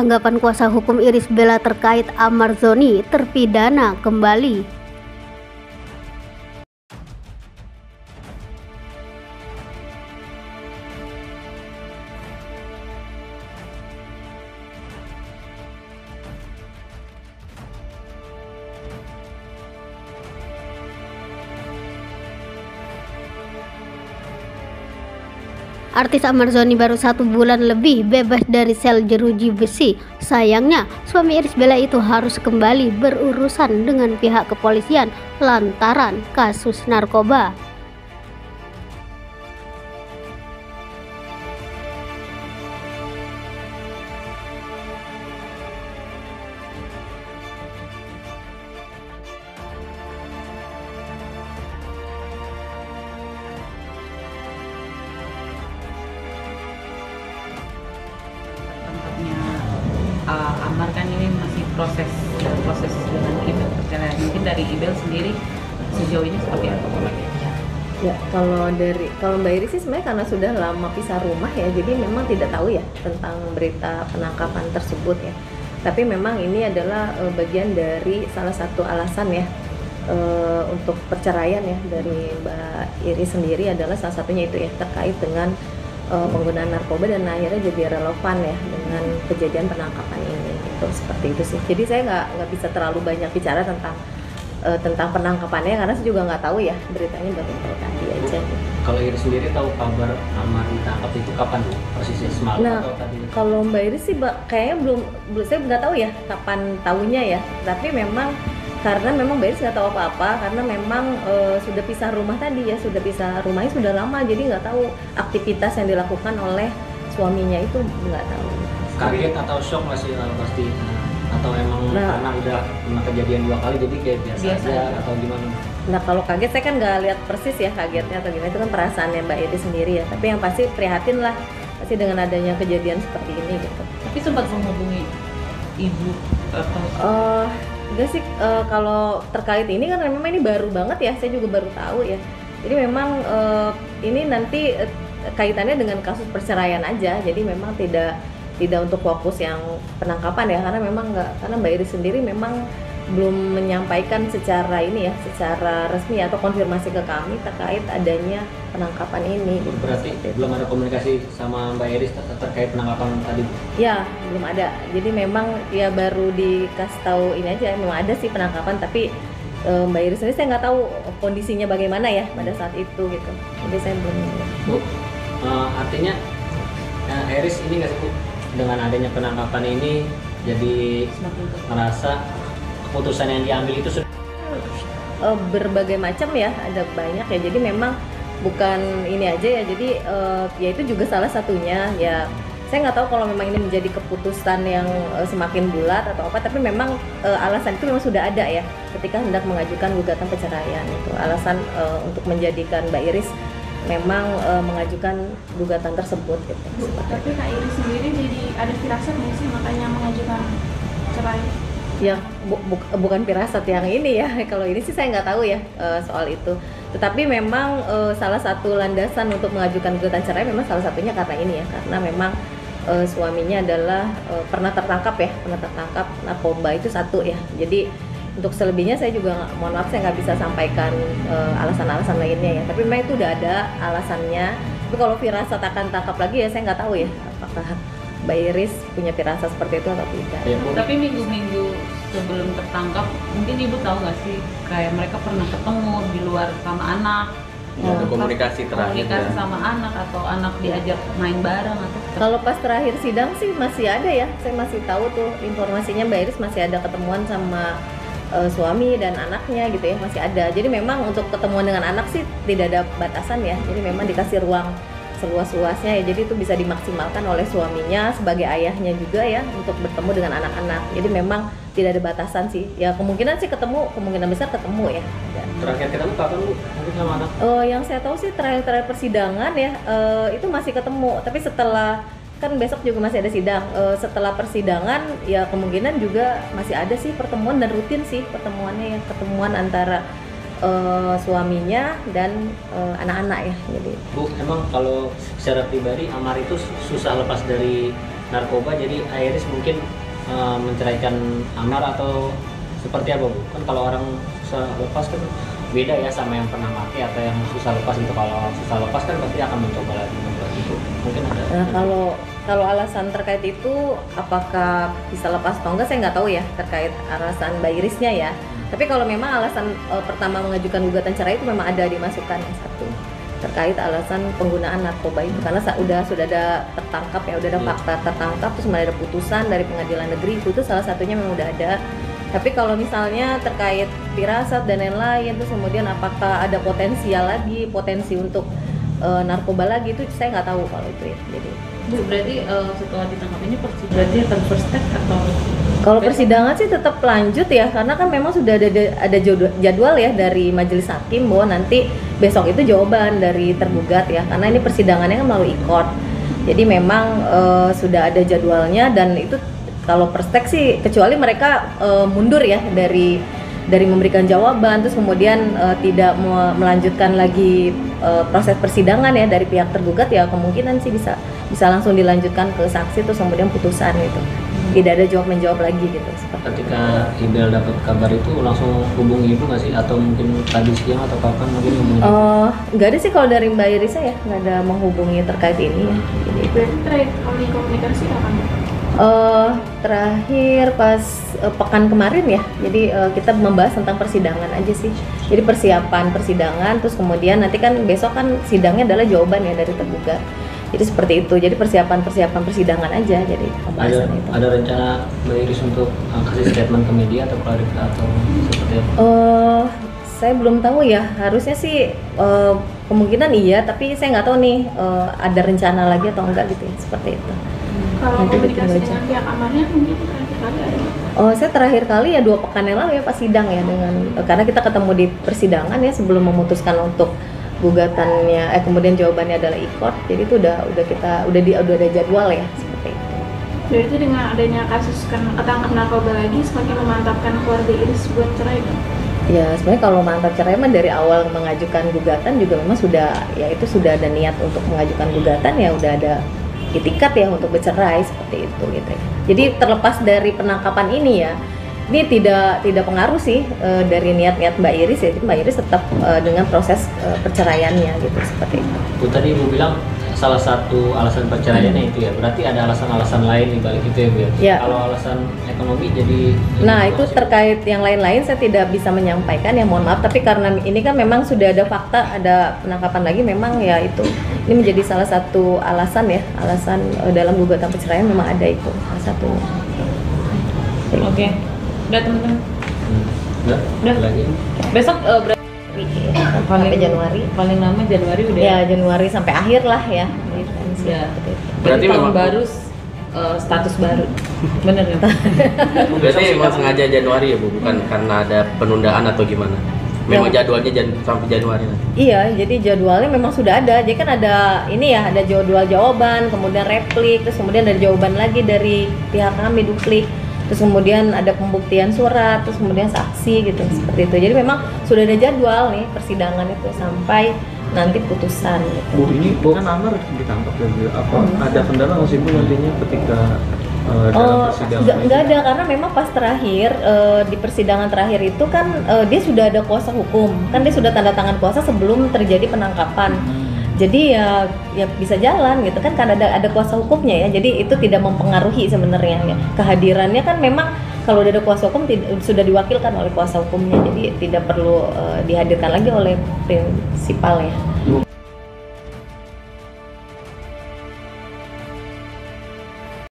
Tanggapan kuasa hukum Irish Bella terkait Ahmad Zoni terpidana kembali. Artis Ahmad Zoni baru 1 bulan lebih bebas dari sel jeruji besi. Sayangnya, suami Irish Bella itu harus kembali berurusan dengan pihak kepolisian lantaran kasus narkoba. Amar kan ini masih proses dengan Ibel perceraian. Mungkin dari Ibel sendiri sejauh ini seperti apa pembagiannya? Ya, kalau Mbak Iris sih sebenarnya karena sudah lama pisah rumah ya, jadi memang tidak tahu ya tentang berita penangkapan tersebut ya. Tapi memang ini adalah bagian dari salah satu alasan ya untuk perceraian ya dari Mbak Iris sendiri, adalah salah satunya itu ya terkait dengan penggunaan narkoba, dan akhirnya jadi relevan ya dengan kejadian penangkapan ini gitu, seperti itu sih. Jadi saya nggak bisa terlalu banyak bicara tentang penangkapannya karena saya juga nggak tahu ya, beritanya baru tahu tadi aja. Kalau Iris sendiri tahu kabar Ahmad ditangkap itu kapan tuh persisnya, semalam atau tadi? Kalau Mbak Iris sih kayaknya belum, saya nggak tahu ya kapan tahunya ya, tapi memang karena memang Mbak Iris nggak tahu apa-apa karena memang sudah pisah rumah tadi ya, sudah pisah rumahnya sudah lama, jadi nggak tahu aktivitas yang dilakukan oleh suaminya itu, nggak tahu. Kaget atau shock masih pasti, atau emang karena udah pernah kejadian 2 kali jadi kayak biasa aja atau gimana? Nah, kalau kaget saya kan nggak lihat persis ya kagetnya atau gimana, itu kan perasaannya Mbak Iris sendiri ya, tapi yang pasti prihatin lah pasti dengan adanya kejadian seperti ini gitu. Tapi sempat menghubungi ibu atau enggak sih, kalau terkait ini kan memang ini baru banget ya, saya juga baru tahu ya. Jadi memang ini nanti kaitannya dengan kasus perceraian aja. Jadi memang tidak untuk fokus yang penangkapan ya, karena memang karena Mbak Iris sendiri memang belum menyampaikan secara ini ya, secara resmi atau konfirmasi ke kami terkait adanya penangkapan ini. Berarti belum ada komunikasi sama Mbak Iris terkait penangkapan tadi? Ya, belum ada. Jadi memang ya baru dikasih tahu ini aja, memang ada sih penangkapan, tapi Mbak Iris sendiri saya nggak tahu kondisinya bagaimana ya pada saat itu gitu. Jadi saya belum. Bu, artinya Iris ini nggak sih, Bu, dengan adanya penangkapan ini jadi merasa keputusan yang diambil itu sudah berbagai macam ya, ada banyak ya. Jadi memang bukan ini aja ya, jadi ya itu juga salah satunya ya. Saya nggak tahu kalau memang ini menjadi keputusan yang semakin bulat atau apa, tapi memang alasan itu memang sudah ada ya ketika hendak mengajukan gugatan perceraian. Itu alasan untuk menjadikan Mbak Iris memang mengajukan gugatan tersebut gitu. Tapi Kak Iris sendiri jadi ada firasat nggak sih makanya mengajukan cerai? Ya bukan firasat yang ini ya, kalau ini sih saya nggak tahu ya soal itu. Tetapi memang salah satu landasan untuk mengajukan gugatan cerai memang salah satunya karena ini ya, karena memang suaminya adalah pernah tertangkap narkoba, itu satu ya. Jadi untuk selebihnya saya juga mohon maaf, saya nggak bisa sampaikan alasan-alasan lainnya ya, tapi memang itu udah ada alasannya. Tapi kalau firasat akan tangkap lagi ya saya nggak tahu ya apakah Mbak Iris punya firasat seperti itu atau tidak. Tapi minggu-minggu sebelum tertangkap mungkin ibu tahu nggak sih kayak mereka pernah ketemu di luar sama anak? Ada komunikasi terakhir komunikasi sama anak atau anak diajak main bareng atau? Kalau pas terakhir sidang sih masih ada ya, saya masih tahu tuh informasinya Mbak Iris masih ada ketemuan sama suami dan anaknya gitu ya, masih ada. Jadi memang untuk ketemuan dengan anak sih tidak ada batasan ya, jadi memang dikasih ruang seluas-luasnya ya, jadi itu bisa dimaksimalkan oleh suaminya sebagai ayahnya juga ya untuk bertemu dengan anak-anak. Jadi memang tidak ada batasan sih ya, kemungkinan sih ketemu, kemungkinan besar ketemu ya. Terakhir ketemu kapan, Bu? Mungkin sama anak? Yang saya tahu sih terakhir persidangan ya, itu masih ketemu, tapi setelah kan besok juga masih ada sidang, setelah persidangan ya kemungkinan juga masih ada sih pertemuan, dan rutin sih pertemuannya ya, ketemuan antara suaminya dan anak-anak ya. Jadi Bu, emang kalau secara pribadi Amar itu susah lepas dari narkoba, jadi Iris mungkin menceraikan Amar atau seperti apa, Bu? Kan kalau orang susah lepas kan beda ya sama yang pernah mati atau yang susah lepas gitu. Kalau susah lepas kan pasti akan mencoba lagi itu. Mungkin ada. Nah, kalau alasan terkait itu apakah bisa lepas atau enggak saya nggak tahu ya terkait alasan Mbak Irisnya ya. Tapi kalau memang alasan pertama mengajukan gugatan cerai itu memang ada dimasukkan yang satu terkait alasan penggunaan narkoba itu, karena sudah ada tertangkap ya, udah ada fakta tertangkap, terus kemudian ada putusan dari pengadilan negeri, itu salah satunya memang udah ada. Tapi kalau misalnya terkait firasat dan lain-lain, terus kemudian apakah ada potensi untuk narkoba lagi, itu saya nggak tahu kalau itu ya. Jadi Bu, berarti setelah ditangkap ini berarti akan first step atau kalau persidangan sih tetap lanjut ya, karena kan memang sudah ada jadwal ya dari majelis hakim bahwa nanti besok itu jawaban dari tergugat ya, karena ini persidangannya kan melalui e-court. Jadi memang sudah ada jadwalnya, dan itu kalau perstek sih kecuali mereka mundur ya dari memberikan jawaban, terus kemudian tidak melanjutkan lagi proses persidangan ya dari pihak tergugat, ya kemungkinan sih bisa langsung dilanjutkan ke saksi, terus kemudian putusan gitu. Tidak ada jawab menjawab lagi gitu. Ketika Ibel dapat kabar itu langsung hubungi Ibu nggak sih, atau mungkin tadi siang atau kapan mungkin hubungi? Nggak ada sih kalau dari Mbak Irisa ya, nggak ada menghubungi terkait ini ya. Jadi Berarti terakhir kali komunikasi kapan? Terakhir pas pekan kemarin ya. Jadi kita membahas tentang persidangan aja sih. Jadi persiapan persidangan, terus kemudian nanti kan besok kan sidangnya adalah jawaban ya dari tergugat. Jadi seperti itu. Jadi persiapan persidangan aja. Jadi pembahasan itu. Ada rencana Mbak Iris untuk kasih statement ke media atau klarifikasi atau seperti apa? Saya belum tahu ya. Harusnya sih kemungkinan iya, tapi saya nggak tahu nih ada rencana lagi atau enggak gitu ya. Seperti itu. Kalau Nanti komunikasi kita dengan pihak Amarnya mungkin terakhir kali ada? Saya terakhir kali ya 2 pekan yang lalu ya pas sidang ya, karena kita ketemu di persidangan ya sebelum memutuskan untuk gugatannya, kemudian jawabannya adalah e-court. Jadi itu udah ada jadwal ya seperti itu. Berarti dengan adanya kasus ketangkap narkoba lagi semakin memantapkan keluarga Iris buat cerai kan? Ya sebenarnya kalau mantap cerai mah dari awal mengajukan gugatan juga memang sudah ada niat untuk mengajukan gugatan ya, udah ada itikat ya untuk bercerai seperti itu gitu ya. Jadi terlepas dari penangkapan ini ya, ini tidak pengaruh sih dari niat-niat Mbak Iris ya. Jadi Mbak Iris tetap dengan proses perceraiannya gitu seperti itu. Bu, tadi Ibu bilang salah satu alasan perceraiannya itu ya, berarti ada alasan-alasan lain di balik itu ya Bu ya? Ya. Kalau alasan ekonomi jadi Nah itu terkait yang lain-lain saya tidak bisa menyampaikan ya, mohon maaf. Tapi karena ini kan memang sudah ada fakta, ada penangkapan lagi, memang ya itu ini menjadi salah satu alasan ya, dalam gugatan perceraian memang ada itu salah satunya. Oke. Udah teman-teman. Udah lagi. Besok berarti Sampai Januari. Paling lama Januari udah. Ya Januari sampai akhir lah ya. Gitu kan sih. Ya. Seperti itu. Berarti tahun memang- baru status baru. Bener ya? Berarti emang sengaja Januari ya Bu, bukan karena ada penundaan atau gimana? Memang jadwalnya sampai Januari nanti. Iya, jadi jadwalnya memang sudah ada. Jadi kan ada ini ya, ada jadwal jawaban, kemudian replik, terus kemudian ada jawaban lagi dari pihak kami duplik. Terus kemudian ada pembuktian surat, terus kemudian saksi gitu seperti itu. Jadi memang sudah ada jadwal nih persidangan itu sampai nanti putusan gitu. Bu, ini kan Amar ditangkap ya Bu. Apa ada kendala nggak sih Bu nantinya ketika dalam persidangan? Nggak ada, karena memang pas terakhir di persidangan terakhir itu kan dia sudah ada kuasa hukum, kan dia sudah tanda tangan kuasa sebelum terjadi penangkapan. Jadi ya bisa jalan gitu kan, karena ada kuasa hukumnya ya. Jadi itu tidak mempengaruhi sebenarnya ya. Kehadirannya kan memang kalau udah ada kuasa hukum sudah diwakilkan oleh kuasa hukumnya, jadi tidak perlu dihadirkan lagi oleh prinsipal ya.